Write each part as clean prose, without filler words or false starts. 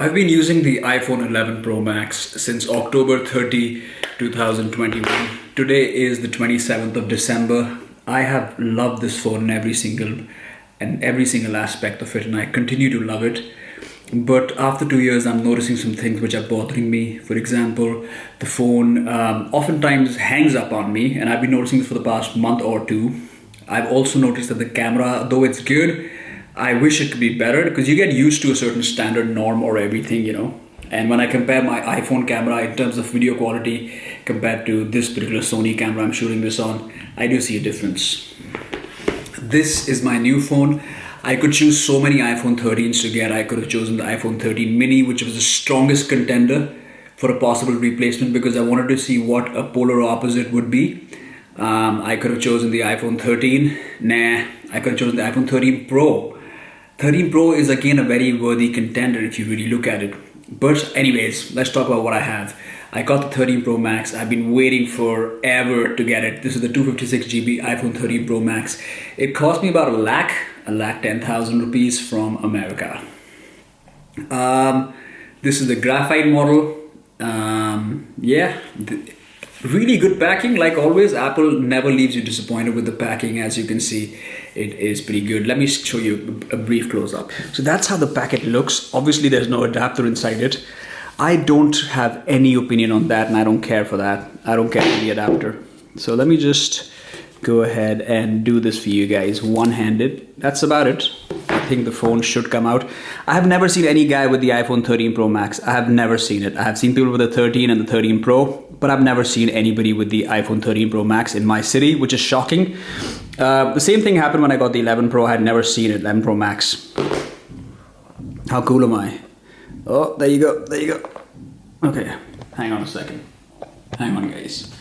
I've been using the iPhone 11 Pro Max since October 30, 2021. Today is the 27th of December. I have loved this phone in every single aspect of it, and I continue to love it. But after 2 years, I'm noticing some things which are bothering me. For example, the phone oftentimes hangs up on me, and I've been noticing this for the past month or two. I've also noticed that the camera, though it's good, I wish it could be better, because you get used to a certain standard norm or everything, you know. And when I compare my iPhone camera in terms of video quality compared to this particular Sony camera I'm shooting this on, I do see a difference. This is my new phone. I could choose so many iPhone 13s to get. I could have chosen the iPhone 13 mini, which was the strongest contender for a possible replacement, because I wanted to see what a polar opposite would be. I could have chosen the iPhone 13. Nah, I could have chosen the iPhone 13 Pro. 13 Pro is again a very worthy contender if you really look at it. But anyways, let's talk about what I have. I got the 13 Pro Max. I've been waiting forever to get it. This is the 256GB iPhone 13 Pro Max. It cost me about a lakh 10,000 rupees from America. This is the graphite model. Really good packing. Like always, Apple never leaves you disappointed with the packing. As you can see, it is pretty good. Let me show you a brief close-up. So that's how the packet looks. Obviously, there's no adapter inside it. I don't have any opinion on that, and I don't care for that. I don't care for the adapter. So let me just go ahead and do this for you guys one-handed. That's about it. I think the phone should come out. I have never seen any guy with the iPhone 13 Pro Max. I have never seen it. I have seen people with the 13 and the 13 Pro, but I've never seen anybody with the iPhone 13 Pro Max in my city, which is shocking. The same thing happened when I got the 11 Pro. I had never seen it, 11 Pro Max. How cool am I? Oh, there you go, there you go. Okay, hang on a second. Hang on, guys.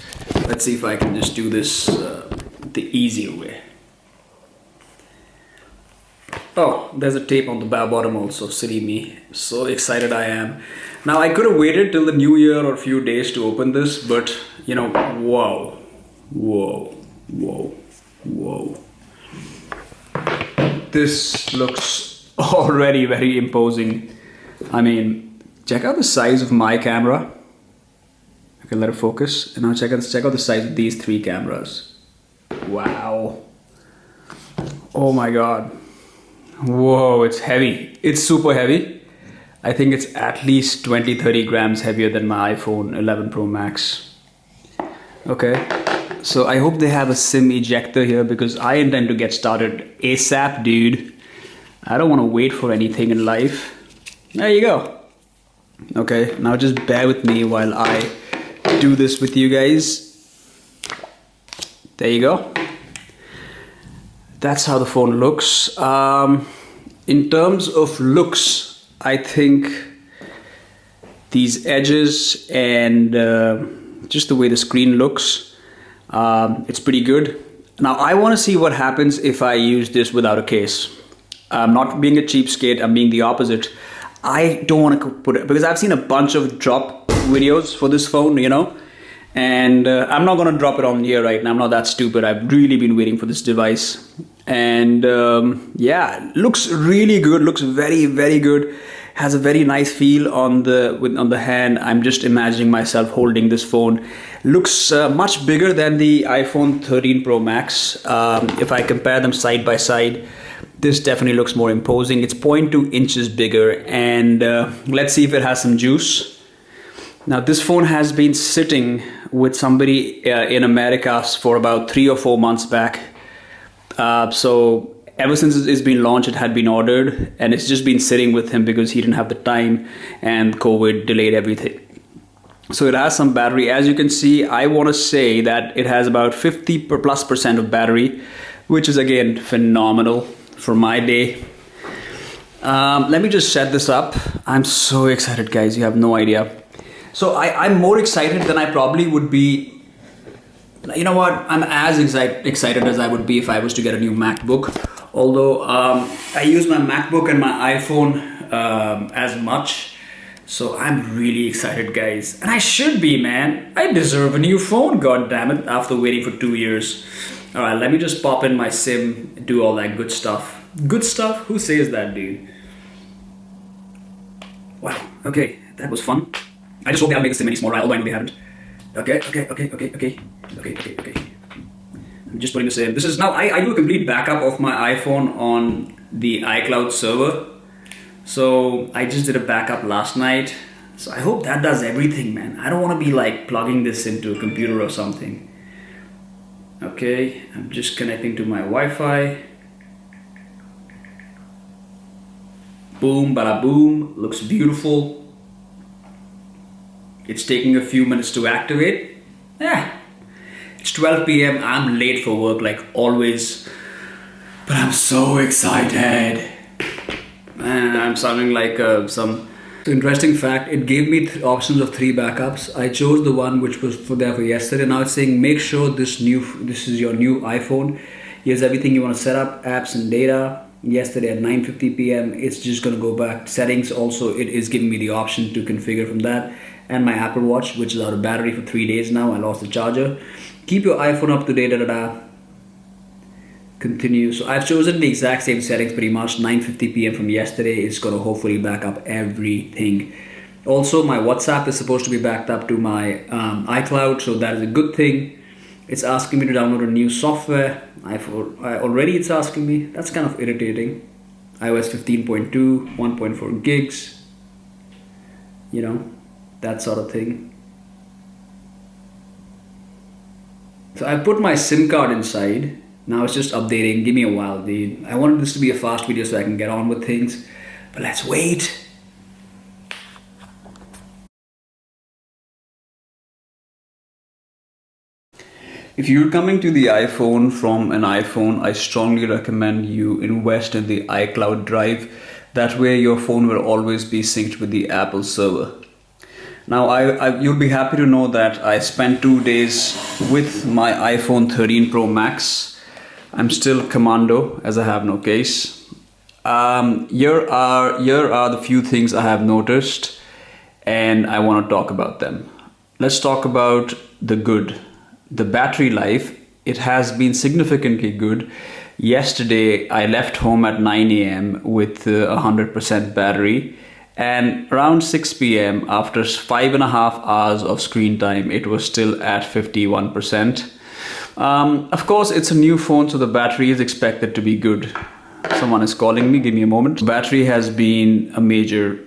Let's see if I can just do this the easier way. Oh, there's a tape on the bottom also, silly me. So excited I am. Now I could have waited till the new year or a few days to open this, but you know, whoa, whoa, whoa, whoa. This looks already very imposing. I mean, check out the size of my camera. I can let it focus. And now check out the size of these three cameras. Wow. Oh my God. Whoa, it's heavy. It's super heavy. I think it's at least 20-30 grams heavier than my iPhone 11 Pro Max. Okay, so I hope they have a SIM ejector here, because I intend to get started ASAP, dude. I don't want to wait for anything in life. There you go. Okay, now just bear with me while I do this with you guys. There you go. That's how the phone looks. In terms of looks, I think these edges and just the way the screen looks, it's pretty good. Now I want to see what happens if I use this without a case. I'm not being a cheapskate, I'm being the opposite. I don't want to put it, because I've seen a bunch of drop videos for this phone, you know, and I'm not going to drop it on here right now. I'm not that stupid. I've really been waiting for this device, and yeah, looks really good. Looks very, very good. Has a very nice feel on the hand. I'm just imagining myself holding this phone. Looks much bigger than the iPhone 13 Pro Max. If I compare them side by side, this definitely looks more imposing. It's 0.2 inches bigger, and let's see if it has some juice. Now this phone has been sitting with somebody in America for about 3 or 4 months back. So ever since it's been launched, it had been ordered, and it's just been sitting with him because he didn't have the time and COVID delayed everything. So it has some battery. As you can see, I want to say that it has about 50+ % of battery, which is again phenomenal for my day. Let me just set this up. I'm so excited, guys, you have no idea. So I'm more excited than I probably would be. You know what, I'm as excited as I would be if I was to get a new MacBook. Although I use my MacBook and my iPhone as much. So I'm really excited, guys. And I should be, man. I deserve a new phone, god damn it, after waiting for 2 years. All right, let me just pop in my SIM, do all that good stuff. Good stuff? Who says that, dude? Wow, Okay, that was fun. I just hope they haven't made the SIM any smaller, although I know they haven't. Okay. I'm just putting this in. This is now, I do a complete backup of my iPhone on the iCloud server. So I just did a backup last night. So I hope that does everything, man. I don't want to be like plugging this into a computer or something. Okay, I'm just connecting to my Wi-Fi. Boom, bada boom, looks beautiful. It's taking a few minutes to activate. Yeah, it's 12 p.m. I'm late for work like always, but I'm so excited. And I'm sounding like some interesting fact. It gave me options of 3 backups. I chose the one which was there for yesterday. Now it's saying make sure this is your new iPhone. Here's everything you want to set up, apps and data. Yesterday at 9:50 p.m. it's just going to go back to settings. Also, it is giving me the option to configure from that, and my Apple Watch, which is out of battery for 3 days now. I lost the charger. Keep your iPhone up to date. Continue. So I've chosen the exact same settings pretty much. 9:50 p.m. from yesterday. It's going to hopefully back up everything. Also, my WhatsApp is supposed to be backed up to my iCloud, so that is a good thing. It's asking me to download a new software. Already it's asking me. That's kind of irritating. iOS 15.2, 1.4 gigs. You know, that sort of thing. So I put my SIM card inside. Now it's just updating. Give me a while. I wanted this to be a fast video so I can get on with things. But let's wait. If you're coming to the iPhone from an iPhone, I strongly recommend you invest in the iCloud drive. That way your phone will always be synced with the Apple server. Now you'll be happy to know that I spent 2 days with my iPhone 13 Pro Max. I'm still commando as I have no case. Here are the few things I have noticed and I want to talk about them. Let's talk about the good. The battery life, it has been significantly good. Yesterday, I left home at 9 a.m. with 100% battery, and around 6 p.m. after 5.5 hours of screen time, it was still at 51%. Of course, it's a new phone, so the battery is expected to be good. Someone is calling me, give me a moment. Battery has been a major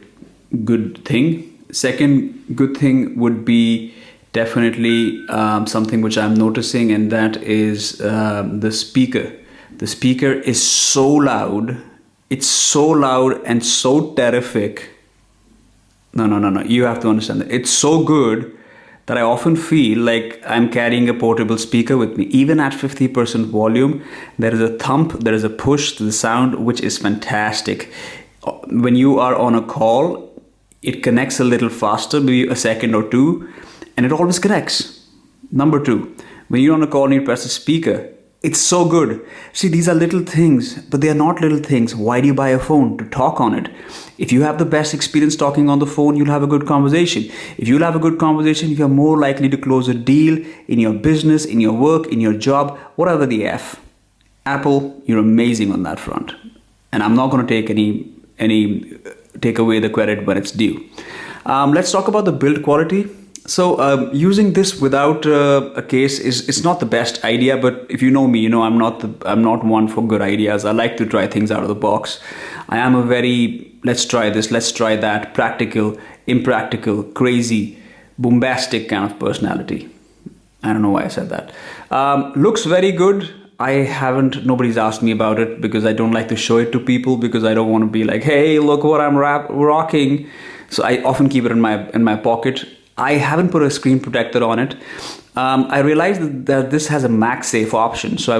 good thing. Second good thing would be definitely something which I'm noticing, and that is the speaker. The speaker is so loud. It's so loud and so terrific. No. You have to understand that. It's so good that I often feel like I'm carrying a portable speaker with me. Even at 50% volume, there is a thump, there is a push to the sound, which is fantastic. When you are on a call, it connects a little faster, maybe a second or two, and it always connects. Number 2, when you're on a call and you press a speaker, it's so good. See, these are little things, but they are not little things. Why do you buy a phone? To talk on it. If you have the best experience talking on the phone, you'll have a good conversation. If you'll have a good conversation, you're more likely to close a deal in your business, in your work, in your job, whatever the F. Apple, you're amazing on that front. And I'm not going to take away the credit when it's due. Let's talk about the build quality. So using this without a case it's not the best idea, but if you know me, you know I'm not one for good ideas. I like to try things out of the box. I am a very let's try this, let's try that, practical, impractical, crazy, bombastic kind of personality. I don't know why I said that. Looks very good. Nobody's asked me about it because I don't like to show it to people, because I don't want to be like, hey, look what I'm rocking. So I often keep it in my pocket. I haven't put a screen protector on it. I realized that this has a MagSafe option. So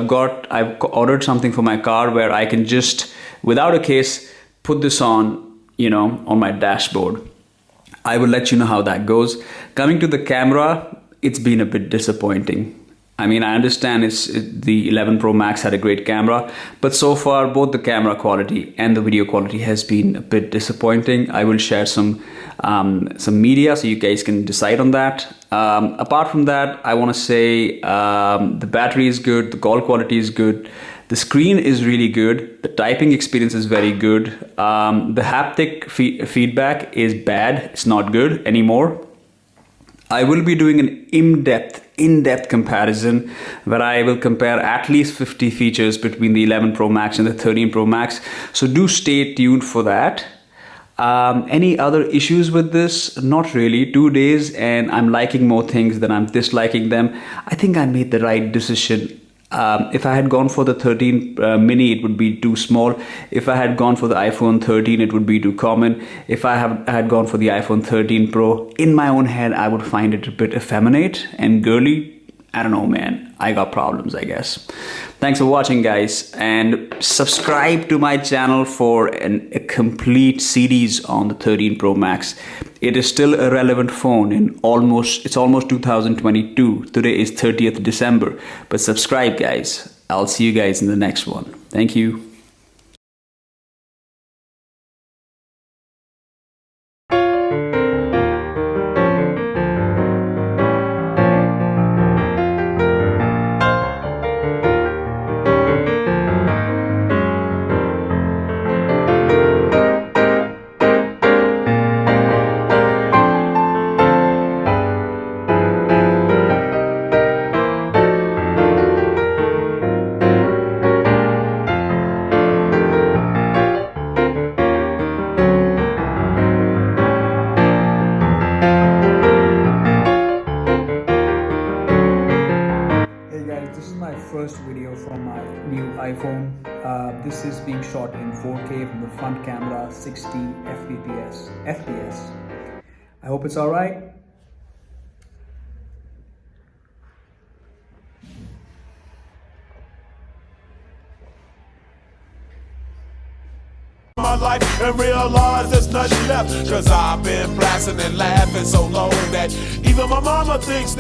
I've ordered something for my car where I can just, without a case, put this on, on my dashboard. I will let you know how that goes. Coming to the camera, it's been a bit disappointing. I mean, I understand the 11 Pro Max had a great camera, but so far both the camera quality and the video quality has been a bit disappointing. I will share some media so you guys can decide on that. Apart from that, I want to say the battery is good, the call quality is good, The screen is really good. The typing experience is very good. The haptic feedback is bad. It's not good anymore. I will be doing an in-depth comparison where I will compare at least 50 features between the 11 Pro Max and the 13 Pro Max. So do stay tuned for that. Any other issues with this? Not really. 2 days and I'm liking more things than I'm disliking them. I think I made the right decision. If I had gone for the 13 mini, it would be too small. If I had gone for the iPhone 13, it would be too common. If I had gone for the iPhone 13 Pro, in my own head, I would find it a bit effeminate and girly. I don't know, man. I got problems, I guess. Thanks for watching, guys. And subscribe to my channel for a complete series on the 13 Pro Max. It is still a relevant phone it's almost 2022. Today is 30th December. But subscribe, guys. I'll see you guys in the next one. Thank you. First video from my new iPhone. This is being shot in 4K from the front camera, 60 FPS. I hope it's all right. My life and realize there's nothing left, cause I've been blasting and laughing so long that even my mama thinks that